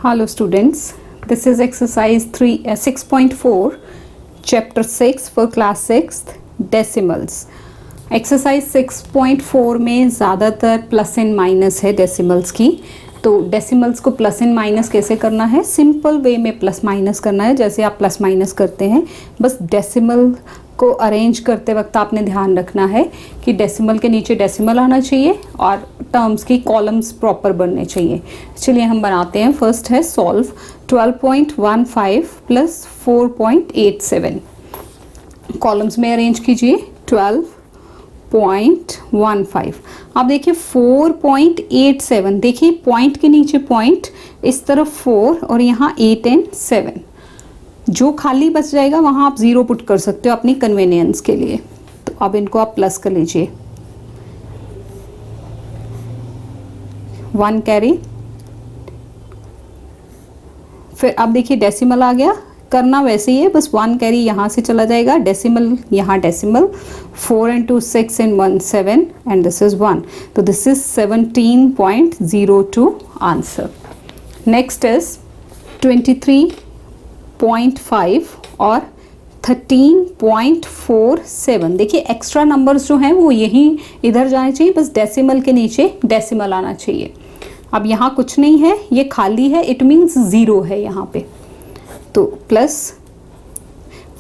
Hello students, this is exercise 6.4 chapter 6 for class 6th decimals. Exercise 6.4 में ज़्यादातर plus and minus है decimals की. तो डेसिमल्स को प्लस एंड माइनस कैसे करना है, सिंपल वे में प्लस माइनस करना है जैसे आप प्लस माइनस करते हैं. बस डेसिमल को अरेंज करते वक्त आपने ध्यान रखना है कि डेसिमल के नीचे डेसिमल आना चाहिए और टर्म्स की कॉलम्स प्रॉपर बनने चाहिए. चलिए हम बनाते हैं. फर्स्ट है सॉल्व 12.15 प्लस 4.87. कॉलम्स में अरेंज कीजिए. 12.15. अब देखिए 4.87. देखिए पॉइंट के नीचे पॉइंट, इस तरफ 4 और यहाँ 8 एंड 7. जो खाली बच जाएगा वहाँ आप 0 पुट कर सकते हो अपनी कन्वीनियंस के लिए. तो अब इनको आप प्लस कर लीजिए. 1 कैरी. फिर अब देखिए डेसिमल आ गया. करना वैसे ही है, बस 1 कैरी यहाँ से चला जाएगा. डेसिमल यहाँ decimal. 4 and 2 6 and 1 7 and this is 1. तो this is 17.02 answer. Next is 23.5 और 13.47. देखिए एक्स्ट्रा नंबर्स जो हैं वो यहीं इधर जाने चाहिए, बस डेसिमल के नीचे डेसिमल आना चाहिए. अब यहाँ कुछ नहीं है, ये खाली है, इट मीन्स 0 है यहाँ पे. तो plus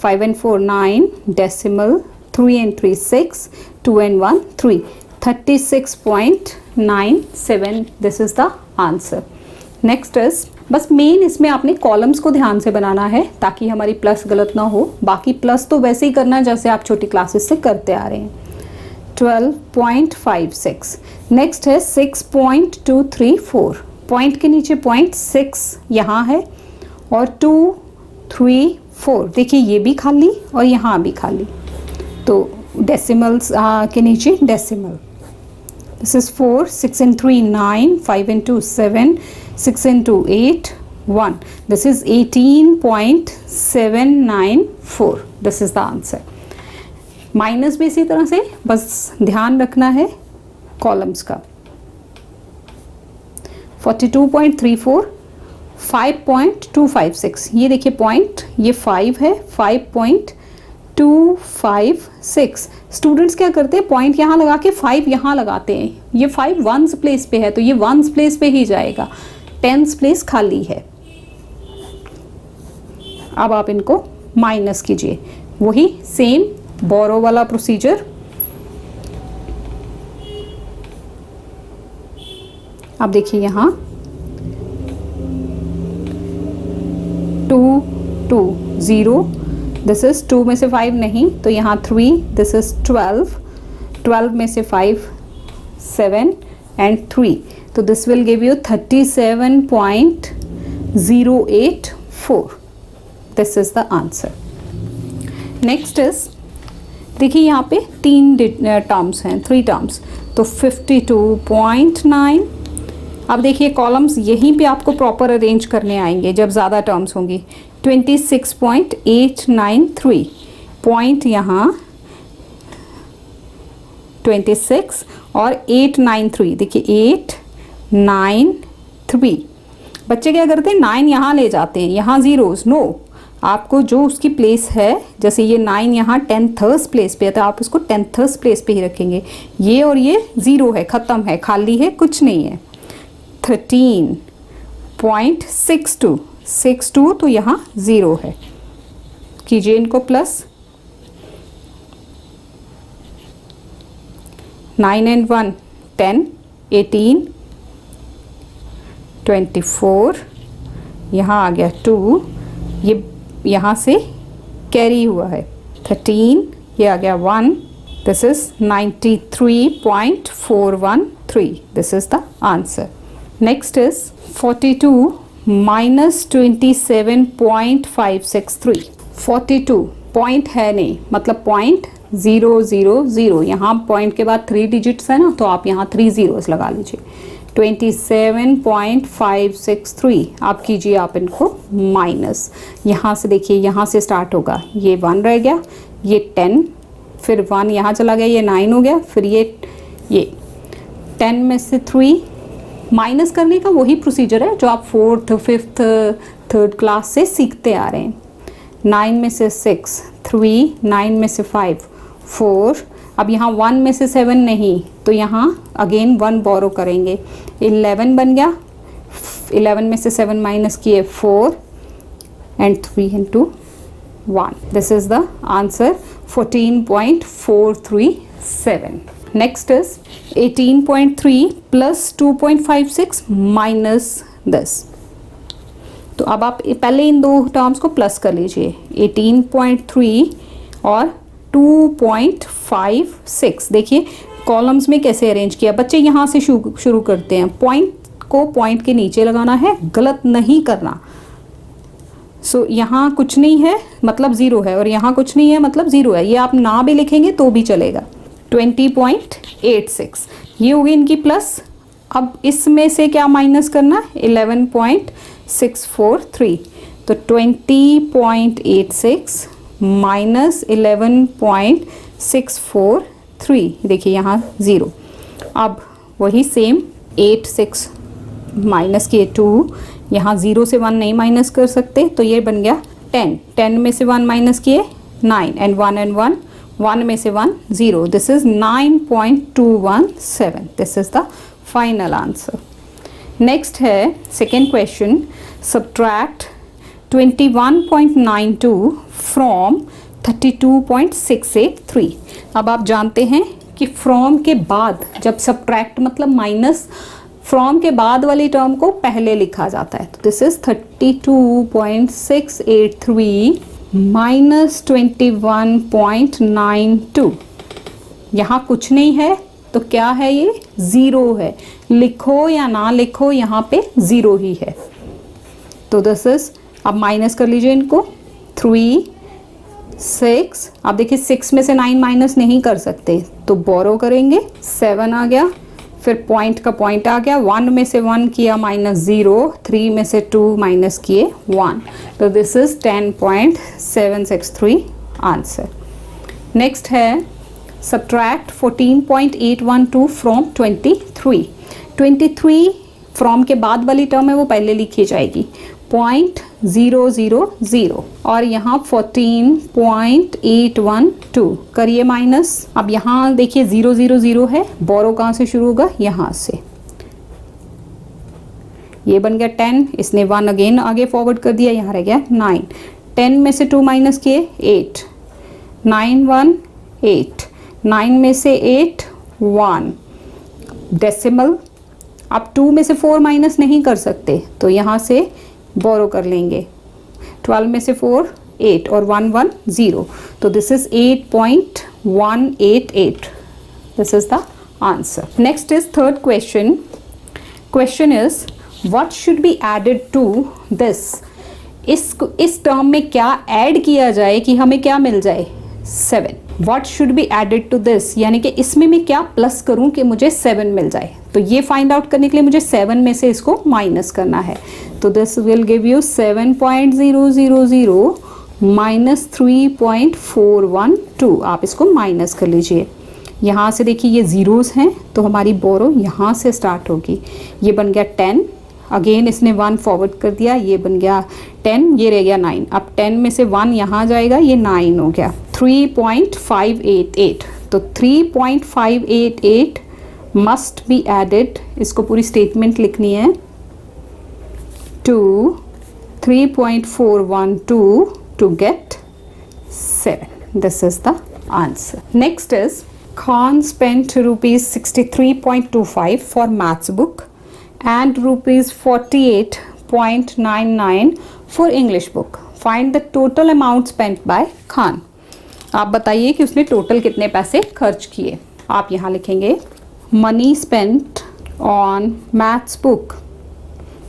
5 and 4 9 decimal. 3 and 3 6 2 and 1 3. 36.97. This is the answer. Next is, बस मेन इसमें आपने कॉलम्स को ध्यान से बनाना है ताकि हमारी प्लस गलत ना हो. बाकी प्लस तो वैसे ही करना है जैसे आप छोटी क्लासेस से करते आ रहे हैं. 12.56. नेक्स्ट है 6.234. पॉइंट के नीचे पॉइंट 6 यहाँ है और 2 3 4. देखिए ये भी खाली और यहाँ भी खाली. तो डेसिमल्स के नीचे decimal. This is 4 6 and 3 9 5 and 2 7 6 and 2 8 1. This is 18.794. This is the answer. Minus भी इसी तरह से, बस ध्यान रखना है कॉलम्स का. 42.34 5.256. ये देखिए पॉइंट, ये 5 है. 5.256. स्टूडेंट्स क्या करते हैं, पॉइंट यहाँ लगा के 5 यहाँ लगाते हैं. ये 5 वंस प्लेस पे है तो ये वंस प्लेस पे ही जाएगा. 10th प्लेस खाली है. अब आप इनको माइनस कीजिए. वही सेम बोरो वाला प्रोसीजर. अब देखिए यहाँ 2 2 0. दिस इज 2 में से 5 नहीं तो यहाँ 3. This is 12. 12 में से 5 7 एंड 3. तो this will give you 37.084. This is the answer. Next is, देखिए यहाँ पे 3 टर्म्स हैं, 3 टर्म्स. तो 52.9. अब देखिए कॉलम्स यहीं पे आपको प्रॉपर अरेंज करने आएंगे जब ज़्यादा टर्म्स होंगी. 26.893. पॉइंट यहाँ 26 और 893. देखिए 893. बच्चे क्या करते हैं, 9 यहाँ ले जाते हैं, यहाँ जीरोस. नो, आपको जो उसकी प्लेस है, जैसे ये 9 यहाँ 10th प्लेस पे है तो आप उसको 10th प्लेस पे ही रखेंगे. ये और ये 0 है, ख़त्म है, खाली है, कुछ नहीं है. 13.62 तो यहाँ 0 है. कीजिए इनको प्लस. 9 and 1 10 18 24. यहाँ आ गया 2. ये यहाँ से कैरी हुआ है 13. ये आ गया 1. This is 93.413. This is the answer. Next is 42 minus 27.563. 42 point है नहीं, मतलब पॉइंट 0 0 0. यहाँ पॉइंट के बाद 3 डिजिट्स है ना, तो आप यहाँ 3 zeros लगा लीजिए. 27.563. आप कीजिए आप इनको माइनस. यहाँ से देखिए, यहाँ से स्टार्ट होगा, ये 1 रह गया, ये 10 फिर 1 यहाँ चला गया, ये 9 हो गया, फिर ये 10 में से 3 माइनस करने का वही प्रोसीजर है जो आप 4th 5th 3rd क्लास से सीखते आ रहे हैं। 9 में से 6 3, 9 में से 5 4, अब यहाँ 1 में से 7 नहीं, तो यहाँ अगेन 1 बोरो करेंगे, 11 बन गया, 11 में से 7 माइनस किए 4 and 3 into 1. This is the answer 14.437. Next is 18.3 plus 2.56 minus this. तो अब आप पहले इन दो टर्म्स को प्लस कर लीजिए, 18.3 और 2.56। देखिए कॉलम्स में कैसे अरेंज किया। बच्चे यहाँ से शुरू करते हैं, पॉइंट को पॉइंट के नीचे लगाना है, गलत नहीं करना। सो यहाँ कुछ नहीं है मतलब 0 है, और यहाँ कुछ नहीं है मतलब 0 है। ये आप ना भी लिखेंगे तो भी चलेगा। 20.86 ये होगी इनकी प्लस। अब इसमें से क्या माइनस करना, 11.643, तो 20.86 माइनस 11.643, देखिए यहाँ 0। अब वही सेम 86 माइनस किए 2, यहाँ 0 से 1 नहीं माइनस कर सकते, तो ये बन गया 10। 10 में से 1 माइनस किए 9 and 1 1 में से 1 0। This is 9.217। This is the final answer. Next है सेकेंड क्वेश्चन, सब्ट्रैक्ट 21.92 फ्रॉम 32.683। अब आप जानते हैं कि फ्रॉम के बाद जब सब्ट्रैक्ट मतलब माइनस, फ्रॉम के बाद वाली टर्म को पहले लिखा जाता है। तो दिस इज 32.683 माइनस 21.92। यहाँ कुछ नहीं है तो क्या है, ये 0 है। लिखो या ना लिखो यहाँ पे 0 ही है। तो दिस इज, अब माइनस कर लीजिए इनको, 3 6। अब देखिए 6 में से 9 माइनस नहीं कर सकते तो बोरो करेंगे, 7 आ गया, फिर पॉइंट का पॉइंट आ गया, 1 में से 1 किया माइनस 0, 3 में से 2 माइनस किए 1। तो दिस इज 10.763 आंसर। नेक्स्ट है सब्ट्रैक्ट 14.812 फ्रॉम 23। 23 फ्रॉम के बाद वाली टर्म है वो पहले लिखी जाएगी, 0.000, और यहाँ 14.812 करिए माइनस। अब यहाँ देखिए 000 है, बोरो कहाँ से शुरू होगा, यहाँ से। ये बन गया 10, इसने 1 अगेन आगे फॉरवर्ड कर दिया, यहाँ रह गया 9। 10 में से 2 माइनस किए 8, 9 1 8, 9 में से 8 1 डेसिमल। अब 2 में से 4 माइनस नहीं कर सकते तो यहाँ से बोरो कर लेंगे, 12 में से 4 8 और 1 1 0। तो this is 8.188। This is the answer. Next is third question. Question is what should be added to this. इस टर्म में क्या ऐड किया जाए कि हमें क्या मिल जाए, 7। What should be added to this, यानी कि इसमें मैं क्या प्लस करूं कि मुझे 7 मिल जाए। तो ये फाइंड आउट करने के लिए मुझे 7 में से इसको माइनस करना है। तो this will give you 7.000 minus 3.412। आप इसको माइनस कर लीजिए। यहाँ से देखिए ये ज़ीरोज़ हैं तो हमारी बोरो यहाँ से स्टार्ट होगी। ये बन गया 10, अगेन इसने 1 फॉरवर्ड कर दिया, ये बन गया 10, ये रह गया 9। अब 10 में से 1 यहाँ जाएगा, ये 9 हो गया। 3.588, तो 3.588 मस्ट बी एडेड, इसको पूरी स्टेटमेंट लिखनी है, to 3.412 to get 7. This is the answer. Next is Khan spent ₹63.25 for maths book and ₹48.99 for English book. Find the total amount spent by Khan. आप बताइए कि उसने टोटल कितने पैसे खर्च किए. आप यहाँ लिखेंगे money spent on maths book.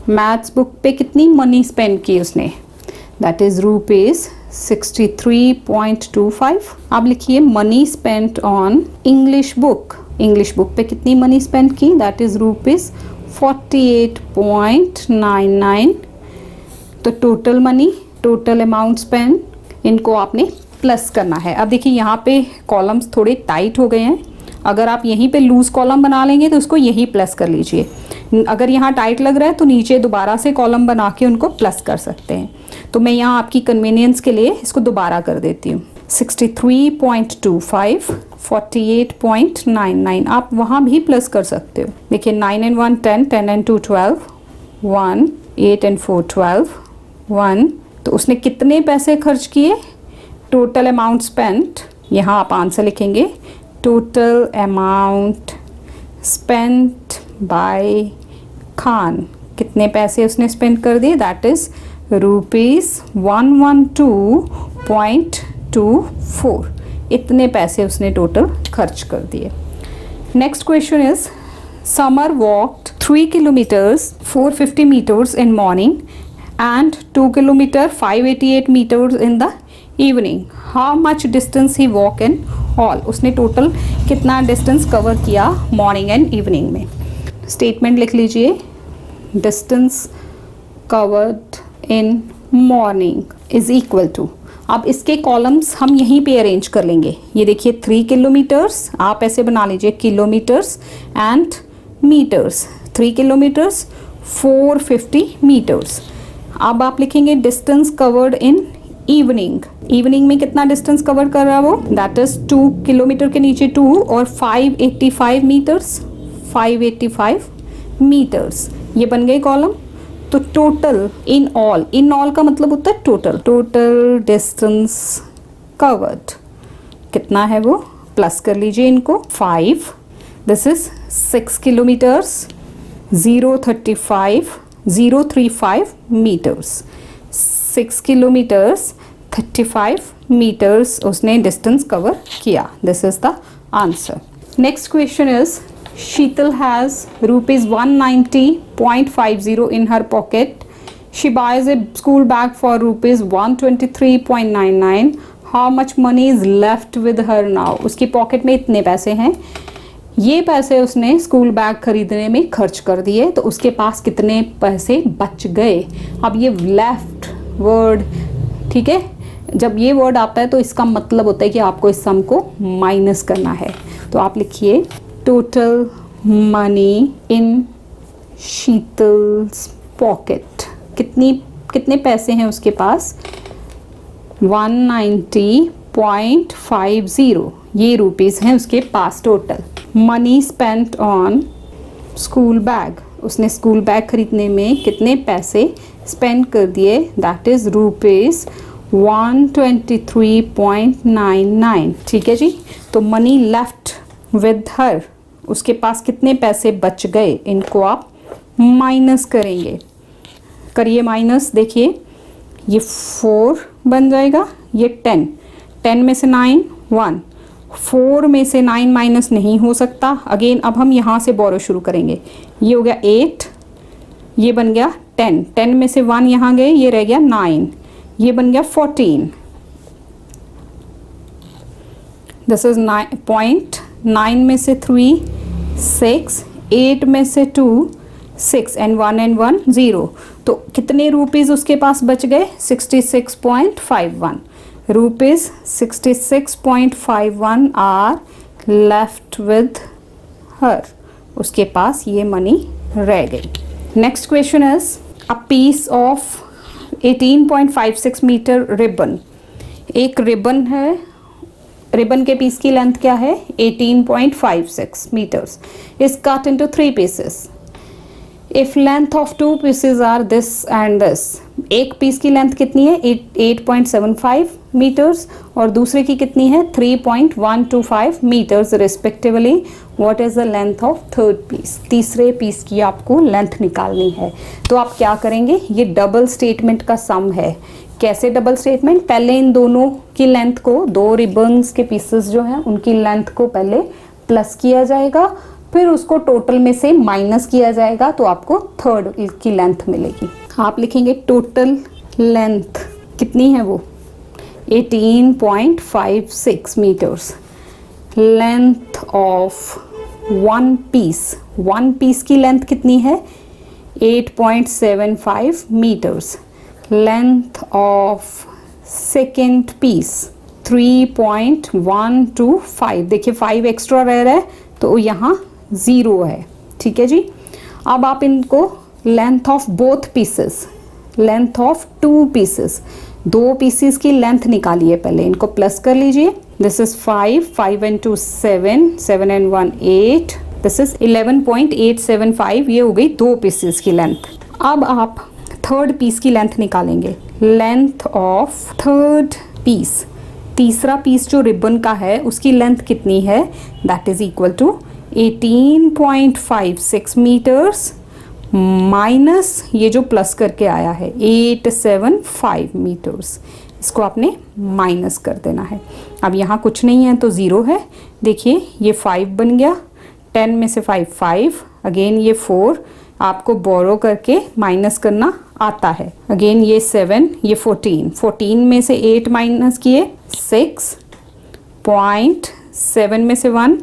Maths book पे कितनी मनी स्पेंड की उसने, दैट इज ₹63.25. आप लिखिए money spent on English book. English book पे कितनी मनी स्पेंड की, दैट इज ₹48.99. तो total money, total amount spend, इनको आपने प्लस करना है। अब देखिए यहाँ पे कॉलम्स थोड़े टाइट हो गए हैं, अगर आप यहीं पे लूज कॉलम बना लेंगे तो उसको यही प्लस कर लीजिए। अगर यहाँ टाइट लग रहा है तो नीचे दोबारा से कॉलम बना के उनको प्लस कर सकते हैं। तो मैं यहाँ आपकी कन्वीनियंस के लिए इसको दोबारा कर देती हूँ। 63.25, 48.99, आप वहाँ भी प्लस कर सकते हो। देखिए 9 and 1 10, 10 and 2 12, 1, 8 and 4 12, 1। तो उसने कितने पैसे खर्च किए? टोटल अमाउंट स्पेंट, यहाँ आप आंसर लिखेंगे total amount spent by Khan. कितने पैसे उसने स्पेंड कर दिए? That is ₹112.24। इतने पैसे उसने टोटल खर्च कर दिए। Next question is Samar walked 3 kilometres 450 metres in morning and 2 kilometer 588 meters in the evening. How much distance he walk in all? उसने टोटल कितना डिस्टेंस कवर किया मॉर्निंग एंड इवनिंग में? स्टेटमेंट लिख लीजिए, distance covered in morning is equal to, अब इसके columns हम यहीं पे अरेंज कर लेंगे। ये देखिए 3 किलोमीटर्स, आप ऐसे बना लीजिए kilometres and metres. 3 kilometres 450 metres. अब आप लिखेंगे distance covered in evening. Evening में कितना डिस्टेंस कवर कर रहा है वो? दैट इज 2 किलोमीटर के नीचे 2 और 585 मीटर्स, 585 मीटर्स। ये बन गए कॉलम। तो total in all, in all का मतलब होता है टोटल, टोटल डिस्टेंस कवर्ड कितना है वो? प्लस कर लीजिए इनको 5, this is 6 kilometres 035 meters। 6 kilometers 35 meters उसने डिस्टेंस कवर किया। This is the answer. Next question is Sheetal has ₹190.50 in her pocket. She buys a school bag for ₹123.99. How much money is left with her now? उसकी pocket में इतने पैसे हैं, ये पैसे उसने स्कूल बैग खरीदने में खर्च कर दिए, तो उसके पास कितने पैसे बच गए? अब ये लेफ्ट वर्ड, ठीक है, जब ये वर्ड आता है तो इसका मतलब होता है कि आपको इस सम को माइनस करना है। तो आप लिखिए total money in Sheetal's pocket. कितने पैसे हैं उसके पास? 190.50, ये रुपीज़ हैं उसके पास total. Money spent on school bag, उसने स्कूल बैग खरीदने में कितने पैसे स्पेंड कर दिए? That is ₹123.99। ठीक है जी। तो मनी लेफ्ट विद हर, उसके पास कितने पैसे बच गए? इनको आप माइनस करेंगे। करिए माइनस, देखिए ये 4 बन जाएगा, ये 10, 10 में से 9 1, 4 में से 9 माइनस नहीं हो सकता। अगेन अब हम यहाँ से बोरो शुरू करेंगे। ये हो गया 8, ये बन गया 10, 10 में से 1 यहाँ गए, ये रह गया 9, ये बन गया 14। दिस इज 9 में से 3 6, 8 में से 2 6 एंड 1 0। तो कितने रुपीज़ उसके पास बच गए? 66.51 rupees 66.51 are left with her. उसके पास ये मनी रह गई। Next question is a piece of 18.56 metre ribbon. एक रिबन है, रिबन के पीस की लेंथ क्या है? 18.56 metres. Is cut into 3 pieces. If length of 2 pieces are this and this, एक पीस की लेंथ कितनी है? 8.75 मीटर्स और दूसरे की कितनी है? 3.125 metres respectively. What is the length of third piece? तीसरे पीस की आपको लेंथ निकालनी है। तो आप क्या करेंगे? ये डबल स्टेटमेंट का सम है। कैसे डबल स्टेटमेंट? पहले इन दोनों की लेंथ को, 2 रिबन्स के पीसेस जो हैं उनकी लेंथ को पहले प्लस किया जाएगा, फिर उसको टोटल में से माइनस किया जाएगा, तो आपको थर्ड की लेंथ मिलेगी। आप लिखेंगे टोटल लेंथ कितनी है वो? 18.56 metres. Length of one piece की लेंथ कितनी है? 8.75 metres. Length of second piece 3.125। देखिए 5 एक्स्ट्रा रह रहा है तो यहाँ 0 है। ठीक है जी। अब आप इनको length of both pieces, length of 2 pieces, 2 pieces की लेंथ निकालिए। पहले इनको प्लस कर लीजिए। This is 5 and 2 7, 7 and 1 8, this is 11.875। ये हो गई 2 पीसेस की लेंथ। अब आप थर्ड पीस की लेंथ निकालेंगे। लेंथ ऑफ थर्ड पीस, तीसरा पीस जो रिबन का है उसकी लेंथ कितनी है? That is equal to 18.56 metres minus ये जो प्लस करके आया है 875 मीटर्स, इसको आपने माइनस कर देना है। अब यहाँ कुछ नहीं है तो 0 है। देखिए ये 5 बन गया, 10 में से 5 5, अगेन ये 4, आपको बोरो करके माइनस करना आता है। अगेन ये 7, ये 14, 14 में से 8 माइनस किए 6.7 में से 1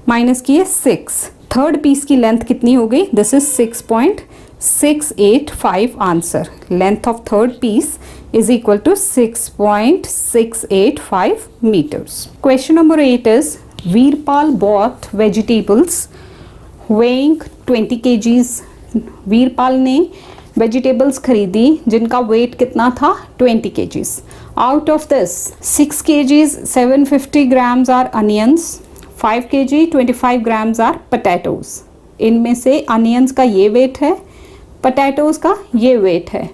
माइनस किए 6। थर्ड पीस की लेंथ कितनी हो गई? This is 6.685 answer. Length of third piece is equal to 6.685 meters. Question number 8 is Veerpal bought vegetables weighing 20 kgs. Veerpal ने वेजिटेबल्स खरीदी जिनका वेट कितना था? 20 kgs. Out of this 6 kgs 750 grams are onions, 5 kg 25 grams are potatoes. इनमें से onions का ये wait है, पोटैटोज का ये वेट है,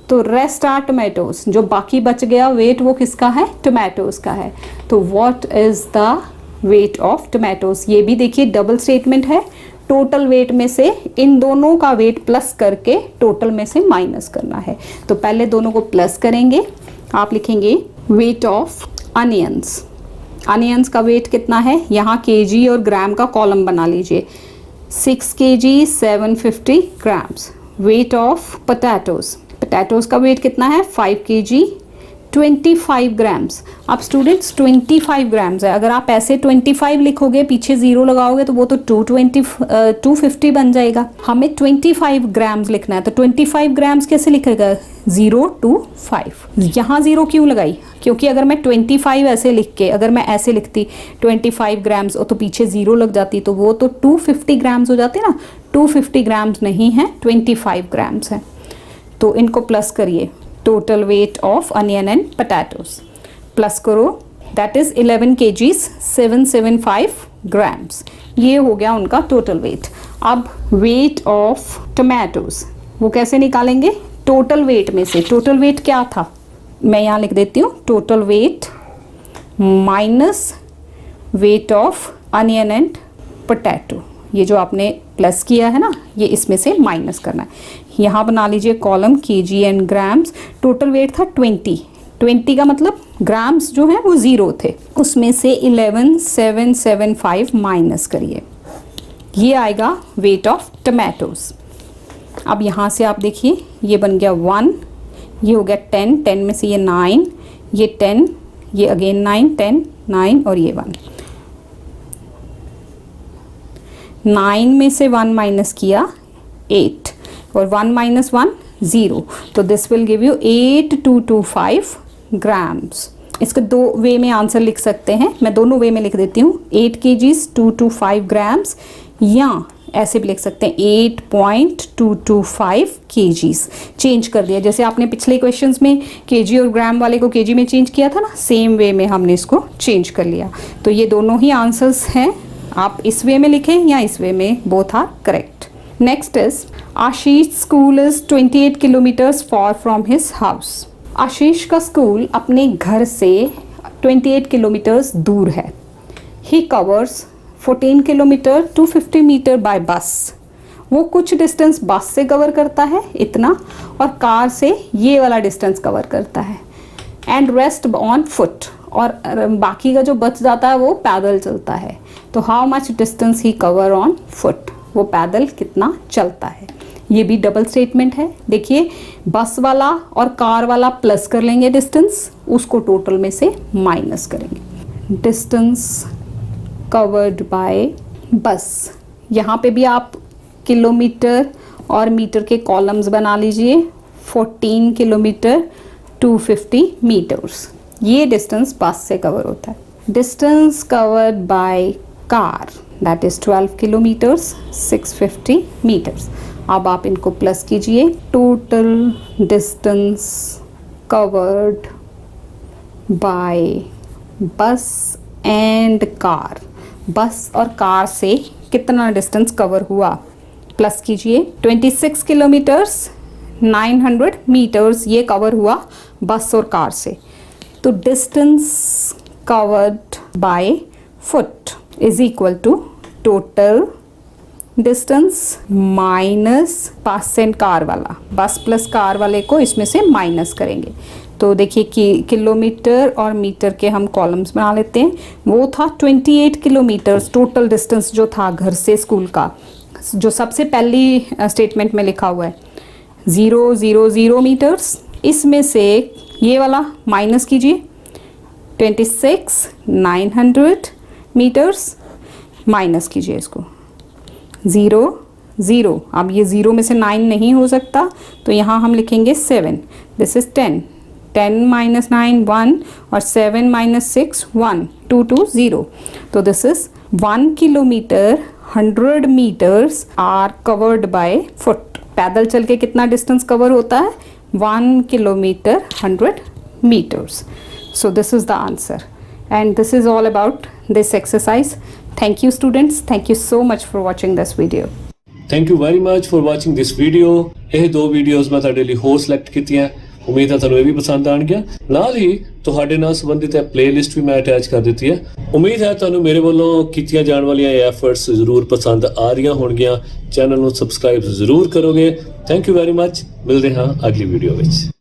तो रेस्ट आर टोमेटोज। जो बाकी बच गया वेट वो किसका है? टोमेटोज का है। तो what is the weight of tomatoes? ये भी देखिए डबल स्टेटमेंट है। टोटल वेट में से इन दोनों का वेट प्लस करके टोटल में से माइनस करना है। तो पहले दोनों को प्लस करेंगे। आप लिखेंगे वेट ऑफ अनियंस। अनियंस का वेट कितना है? यहाँ केजी और ग्राम का कॉलम बना लीजिए। 6 kg 750 grams. Weight of potatoes, potatoes का वेट कितना है? 5 kg 25 ग्राम्स। अब स्टूडेंट्स 25 ग्राम्स है, अगर आप ऐसे 25 लिखोगे पीछे 0 लगाओगे तो वो तो 250 बन जाएगा। हमें 25 ग्राम्स लिखना है, तो 25 ग्राम्स कैसे लिखेगा? 0 to 5। यहाँ 0 क्यों लगाई? क्योंकि अगर मैं 25 ऐसे लिख के, अगर मैं ऐसे लिखती 25 ग्राम्स और तो पीछे 0 लग जाती तो वो तो 250 ग्राम्स हो जाते ना। 250 ग्राम्स नहीं है, 25 ग्राम्स है। तो इनको प्लस करिए। Total weight of onion and potatoes plus करो, दैट इज 11 kgs 775 ग्राम्स। ये हो गया उनका टोटल वेट। अब वेट ऑफ टोमेटोज वो कैसे निकालेंगे? टोटल वेट में से। टोटल वेट क्या था? मैं यहाँ लिख देती हूँ, total weight minus weight of onion and potato. ये जो आपने प्लस किया है ना, ये इसमें से माइनस करना है। यहाँ बना लीजिए column KG and grams. Total weight था 20 का मतलब ग्राम्स जो है वो 0 थे, उसमें से 11775 माइनस करिए, ये आएगा वेट ऑफ टोमेटोज। अब यहाँ से आप देखिए ये बन गया 1, ये हो गया 10, 10 में से ये 9, ये 10, ये अगेन 9, 10, 9 और ये 1। 9 में से 1 माइनस किया 8 और 1 माइनस 1 0, तो this will give you 8225 grams. इसको दो वे में आंसर लिख सकते हैं, मैं दोनों वे में लिख देती हूँ। 8 kgs 225 ग्राम्स, या ऐसे भी लिख सकते हैं 8.225 kgs। चेंज कर दिया, जैसे आपने पिछले क्वेश्चंस में केजी और ग्राम वाले को केजी में चेंज किया था ना, सेम वे में हमने इसको चेंज कर लिया। तो ये दोनों ही आंसर्स हैं, आप इस वे में लिखें या इस वे में, both are correct. Next is Ashish school is 28 kilometres far from his house. Ashish का स्कूल अपने घर से 28 किलोमीटर्स दूर है। He covers 14 kilometre 250 metre by bus. वो कुछ डिस्टेंस बस से कवर करता है इतना, और कार से ये वाला डिस्टेंस कवर करता है। एंड रेस्ट ऑन फुट, और बाकी का जो बच जाता है वो पैदल चलता है। तो how much distance he cover on foot, वो पैदल कितना चलता है। ये भी डबल स्टेटमेंट है। देखिए बस वाला और कार वाला प्लस कर लेंगे डिस्टेंस, उसको टोटल में से माइनस करेंगे। डिस्टेंस कवर्ड बाय बस, यहाँ पे भी आप किलोमीटर और मीटर के कॉलम्स बना लीजिए। 14 किलोमीटर 250 मीटर्स, ये डिस्टेंस बस से कवर होता है। Distance covered by car that is 12 kilometres 650 metres. अब आप इनको प्लस कीजिए। Total distance covered by bus and car, bus और कार से कितना डिस्टेंस कवर हुआ, प्लस कीजिए। 26 किलोमीटर्स 900 मीटर्स ये कवर हुआ बस और कार से। तो distance covered by foot is equal to total distance minus bus and car वाला, बस प्लस कार वाले को इसमें से माइनस करेंगे। तो देखिए कि किलोमीटर और मीटर के हम कॉलम्स बना लेते हैं। वो था 28 किलोमीटर्स टोटल डिस्टेंस जो था घर से स्कूल का, जो सबसे पहली स्टेटमेंट में लिखा हुआ है 000 मीटर्स। इसमें से ये वाला माइनस कीजिए 26 900 मीटर्स, माइनस कीजिए इसको 0 अब ये 0 में से 9 नहीं हो सकता तो यहाँ हम लिखेंगे 7। दिस इज 10 माइनस 9 1 और 7 माइनस 6 1 2 2 0। तो this is 1 kilometre 100 metres are covered by foot. पैदल चल के कितना डिस्टेंस कवर होता है 1 kilometre 100 meters. So this is the answer, and this is all about this exercise. Thank you students, thank you so much for watching this video. Thank you very much for watching this video. ਇਹ ਦੋ videos ਮੈਂ ਤੁਹਾਡੇ ਲਈ ਹੋਰ select ਕੀਤੀਆਂ, ਉਮੀਦ ਹੈ ਤੁਹਾਨੂੰ ਇਹ ਵੀ ਪਸੰਦ ਆਣਗੀਆਂ। ਨਾਲ ਹੀ ਤੁਹਾਡੇ ਨਾਲ ਸੰਬੰਧਿਤ ਹੈ ਪਲੇਲਿਸਟ ਵੀ ਮੈਂ ਅਟੈਚ ਕਰ ਦਿੱਤੀ ਹੈ। ਉਮੀਦ ਹੈ ਤੁਹਾਨੂੰ ਮੇਰੇ ਵੱਲੋਂ ਕੀਤੀਆਂ ਜਾਣ ਵਾਲੀਆਂ ਐਫਰਟਸ ਜ਼ਰੂਰ ਪਸੰਦ ਆ ਰਹੀਆਂ ਹੋਣਗੀਆਂ। ਚੈਨਲ ਨੂੰ ਸਬਸਕ੍ਰਾਈਬ ਜ਼ਰੂਰ ਕਰੋਗੇ। Thank you very much. ਮਿਲਦੇ ਹਾਂ ਅਗਲੀ ਵੀਡੀਓ ਵਿੱਚ।